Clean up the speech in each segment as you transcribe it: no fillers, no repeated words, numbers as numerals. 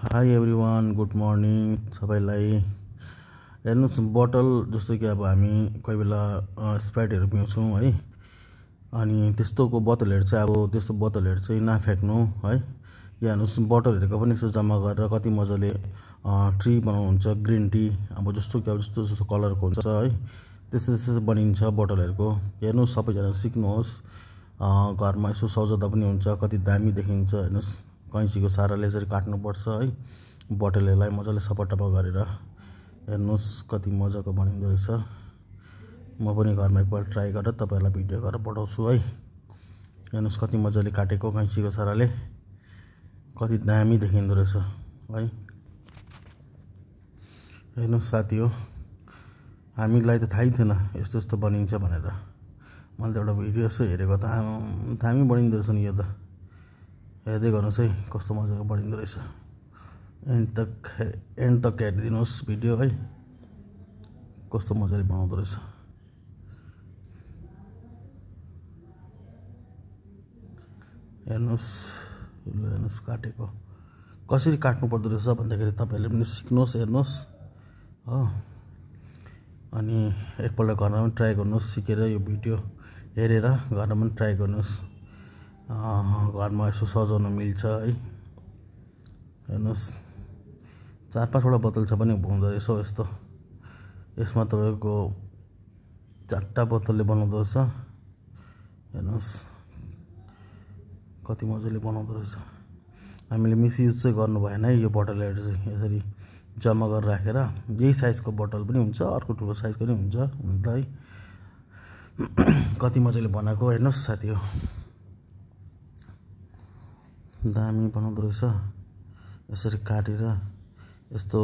High everyone, good morning सबैलाई। हेर्नुहोस्, बोतल जस्तो कि अब हामी कोही बेला स्प्राइटहरू पिउँछौँ है, अनि त्यस्तोको बोतलहरू चाहिँ अब त्यस्तो बोतलहरू चाहिँ नफ्याँक्नु है। या हेर्नुहोस्, बोतलहरूको पनि यसो जम्मा गरेर कति मजाले ट्री बनाउनुहुन्छ, ग्रिन टी अब जस्तो कि अब जस्तो जस्तो कलरको हुन्छ है, त्यस्तो त्यस्तो बनिन्छ बोतलहरूको। हेर्नुहोस्, सबैजना सिक्नुहोस्, घरमा यसो सजाउँदा पनि हुन्छ, कति दामी देखिन्छ। हेर्नुहोस्, कैँचीको सहाराले यसरी काट्नुपर्छ है, बोतलहरूलाई मजाले सपाटपा गरेर। हेर्नुहोस् कति मजाको बनिँदो रहेछ। म पनि घरमा एकपल्ट ट्राई गरेर तपाईँहरूलाई भिडियो गरेर पठाउँछु है। हेर्नुहोस् कति मजाले काटेको कैँचीको सहाराले, कति दामी देखिँदो रहेछ है। हेर्नुहोस् साथी हो, हामीलाई त थाहै थिएन यस्तो यस्तो बनिन्छ भनेर। मैले त एउटा भिडियो यसो हेरेको त दामी बनिँदो रहेछ नि यो त। हेर्दै गर्नुहोस् है कस्तो मजाको बनिँदो रहेछ। एन्ड तक हेरिदिनुहोस् भिडियो है, कस्तो मजाले बनाउँदो रहेछ। हेर्नुहोस्, हेर्नुहोस् काटेको कसरी काट्नु पर्दो रहेछ भन्दाखेरि तपाईँहरूले पनि सिक्नुहोस्, हेर्नुहोस् हो। अनि एकपल्ट घरमा पनि ट्राई गर्नुहोस्, सिकेर यो भिडियो हेरेर घरमा पनि ट्राई गर्नुहोस्। घरमा यसो सजाउन मिल्छ है। हेर्नुहोस् 4-5वटा बोतल छ पनि हुँदो रहेछ यस्तो। यसमा तपाईँको 4टा बोतलले बनाउँदो रहेछ। हेर्नुहोस् कति मजाले बनाउँदो रहेछ। हामीले मिसयुज चाहिँ गर्नु भएन है यो बोतलहरू चाहिँ। यसरी जम्मा गरेर राखेर यही साइजको बोतल पनि हुन्छ, अर्को ठुलो साइजको पनि हुन्छ हुन त है। कति मजाले बनाएको हेर्नुहोस् साथी हो, दामी बनाउँदो रहेछ। यसरी काटेर यस्तो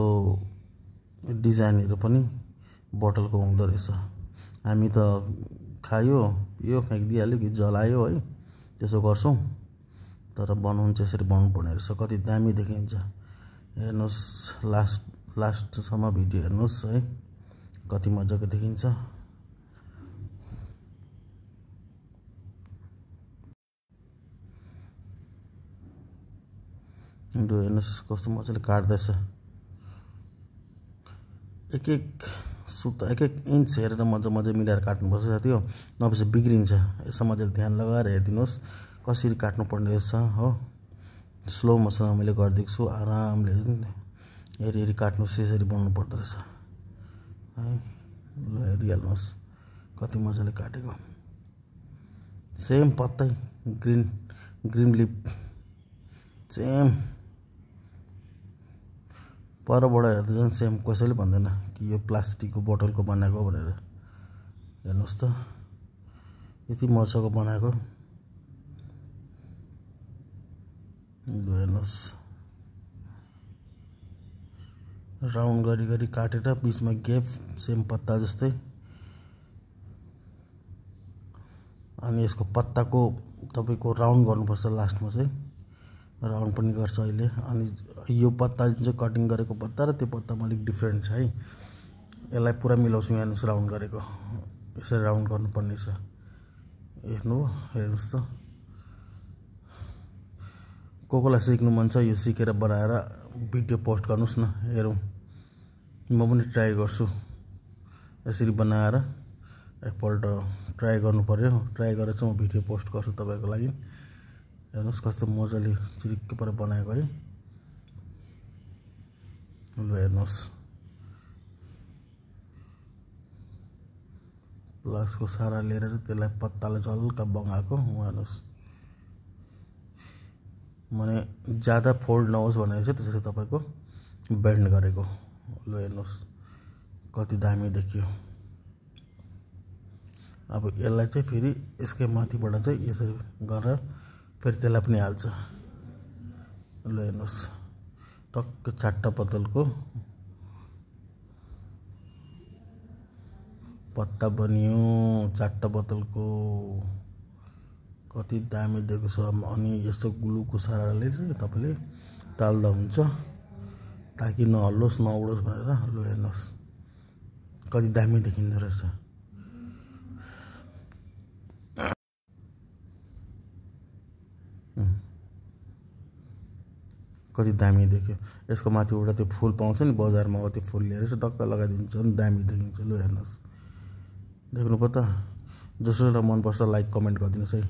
डिजाइनहरू पनि बोतलको हुँदो रहेछ। हामी त खायो यो फ्याँकिदिइहाल्यो कि जलायो है, त्यसो गर्छौँ। तर बनाउनु चाहिँ यसरी बनाउनु पर्ने रहेछ, कति दामी देखिन्छ। हेर्नुहोस् लास्टसम्म भिडियो हेर्नुहोस् है, कति मजाको देखिन्छ। हेर्नुहोस् कस्तो मजाले काट्दैछ। एक सुता एक इन्च हेरेर मजा मिलाएर काट्नुपर्छ साथी हो, नभएपछि बिग्रिन्छ। यसो मजाले ध्यान लगाएर हेरिदिनुहोस् कसरी काट्नुपर्ने रहेछ हो। स्लो मोसनमा मैले गरिदिएको छु, आरामले हेरी काट्नुहोस्, यसरी बनाउनु पर्दो रहेछ है। ल हेरिहाल्नुहोस् कति मजाले काटेको। सेम पत्तै ग्रिन लिप सेम, परबाट हेर्दा झन् सेम। कसैले भन्दैन कि यो प्लास्टिकको बोतलको बनाएको भनेर। हेर्नुहोस् त यति मजाको बनाएको। हेर्नुहोस् राउन्ड गरी काटेर बिचमा ग्याप सेम पत्ता जस्तै। अनि यसको पत्ताको तपाईँको राउन्ड गर्नुपर्छ लास्टमा चाहिँ, राउन्ड पनि गर्छ अहिले। अनि यो पत्ता जुन चाहिँ कटिङ गरेको पत्ता र त्यो पत्तामा अलिक डिफ्रेन्ट छ है। यसलाई पुरा मिलाउँछु। हेर्नुहोस् राउन्ड गरेको, यसरी राउन्ड गर्नुपर्ने छ। हेर्नुहोस् त, कसलाई सिक्नु मन छ यो सिकेर बनाएर भिडियो पोस्ट गर्नुहोस् न, हेरौँ। म पनि ट्राई गर्छु यसरी बनाएर। एकपल्ट ट्राई गर्नु पर्यो, ट्राई गरेर चाहिँ म भिडियो पोस्ट गर्छु तपाईँको लागि। हेर्नुहोस् कस्तो मजाले चिरिक्क पर बनाएको है। ल हेर्नुहोस् प्लसको सारा लिएर त्यसलाई पत्तालाई हल्का बगाएको। हेर्नुहोस् माने ज्यादा फोल्ड नहोस् भनेर चाहिँ त्यसरी तपाईँको बेन्ड गरेको। ल हेर्नुहोस् कति दामी देखियो। अब यसलाई चाहिँ फेरि यसकै माथिबाट चाहिँ यसरी गरेर फेरि त्यसलाई पनि हाल्छ। ल हेर्नुहोस् टक्क 4टा बोतलको पत्ता बनियो, 4टा बोतलको। कति दामी दिएको छ। अनि यस्तो ग्लुको सहाराले चाहिँ तपाईँले टाल्दा हुन्छ ताकि नहल्लोस् नउडोस् भनेर। ल हेर्नुहोस् कति दामी देखिँदो रहेछ। कति दामी देख्यो। यसको माथिबाट त्यो फुल पाउँछ नि बजारमा, हो त्यो फुल लिएर यसो टक्क लगाइदिन्छ नि दामी देखिन्छ। लु हेर्नुहोस्, देख्नु पो त। जसलाई मनपर्छ लाइक कमेन्ट गरिदिनुहोस् है।